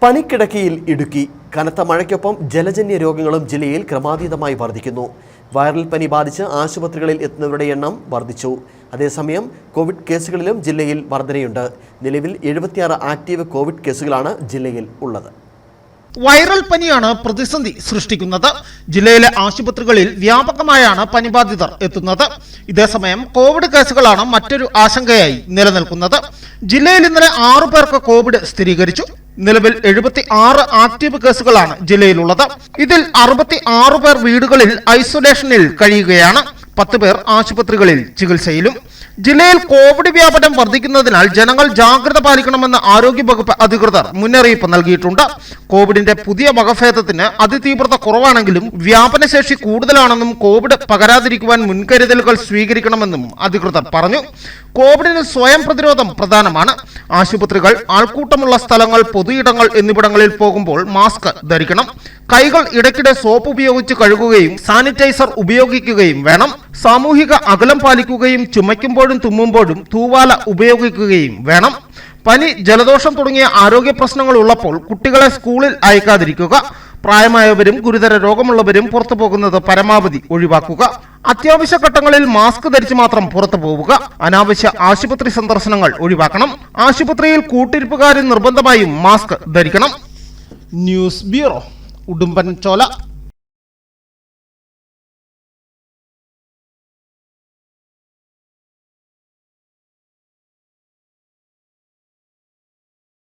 പനിക്കിടക്കയിൽ ഇടുക്കി കനത്ത മഴയ്ക്കൊപ്പം ജലജന്യ രോഗങ്ങളും ജില്ലയിൽ ക്രമാതീതമായി വർദ്ധിക്കുന്നു. വൈറൽ പനി ബാധിച്ച് ആശുപത്രികളിൽ എത്തുന്നവരുടെ എണ്ണം വർദ്ധിച്ചു. അതേസമയം കോവിഡ് കേസുകളിലും ജില്ലയിൽ വർധനയുണ്ട്. നിലവിൽ 76 ആക്റ്റീവ് കോവിഡ് കേസുകളാണ് ജില്ലയിൽ ഉള്ളത്. വൈറൽ പനിയാണ് പ്രതിസന്ധി സൃഷ്ടിക്കുന്നത്. ജില്ലയിലെ ആശുപത്രികളിൽ വ്യാപകമായാണ് പനിബാധിതർ എത്തുന്നത്. ഇതേസമയം കോവിഡ് കേസുകളാണ് മറ്റൊരു ആശങ്കയായി നിലനിൽക്കുന്നത്. ജില്ലയിൽ ഇന്നലെ 6 പേർക്ക് കോവിഡ് സ്ഥിരീകരിച്ചു. നിലവിൽ 76 ആക്റ്റീവ് കേസുകളാണ് ജില്ലയിലുള്ളത്. ഇതിൽ 66 പേർ വീടുകളിൽ ഐസൊലേഷനിൽ കഴിയുകയാണ്. 10 പേർ ആശുപത്രികളിൽ ചികിത്സയിലും. ജില്ലയിൽ കോവിഡ് വ്യാപനം വർദ്ധിക്കുന്നതിനാൽ ജനങ്ങൾ ജാഗ്രത പാലിക്കണമെന്ന് ആരോഗ്യവകുപ്പ് അധികൃതർ മുന്നറിയിപ്പ് നൽകിയിട്ടുണ്ട്. കോവിഡിന്റെ പുതിയ വകഭേദത്തിന് അതിതീവ്രത കുറവാണെങ്കിലും വ്യാപനശേഷി കൂടുതലാണെന്നും കോവിഡ് പകരാതിരിക്കുവാൻ മുൻകരുതലുകൾ സ്വീകരിക്കണമെന്നും അധികൃതർ പറഞ്ഞു. കോവിഡിന് സ്വയം പ്രതിരോധം പ്രധാനമാണ്. ആശുപത്രികൾ, ആൾക്കൂട്ടമുള്ള സ്ഥലങ്ങൾ, പൊതുയിടങ്ങൾ എന്നിവിടങ്ങളിൽ പോകുമ്പോൾ മാസ്ക് ധരിക്കണം. കൈകൾ ഇടയ്ക്കിടെ സോപ്പ് ഉപയോഗിച്ച് കഴുകുകയും സാനിറ്റൈസർ ഉപയോഗിക്കുകയും വേണം. സാമൂഹിക അകലം പാലിക്കുകയും ചുമയ്ക്കുമ്പോഴും തുമ്മുമ്പോഴും തൂവാല ഉപയോഗിക്കുകയും വേണം. പനി, ജലദോഷം തുടങ്ങിയ ആരോഗ്യ പ്രശ്നങ്ങൾ ഉള്ളപ്പോൾ കുട്ടികളെ സ്കൂളിൽ അയക്കാതിരിക്കുക. പ്രായമായവരും ഗുരുതര രോഗമുള്ളവരും പുറത്തു പോകുന്നത് പരമാവധി ഒഴിവാക്കുക. അത്യാവശ്യ ഘട്ടങ്ങളിൽ മാസ്ക് ധരിച്ച് മാത്രം പുറത്തു പോവുക. അനാവശ്യ ആശുപത്രി സന്ദർശനങ്ങൾ ഒഴിവാക്കണം. ആശുപത്രിയിൽ കൂട്ടിരിപ്പുകാരിൽ നിർബന്ധമായും മാസ്ക് ധരിക്കണം. News bureau, Udumbanchola.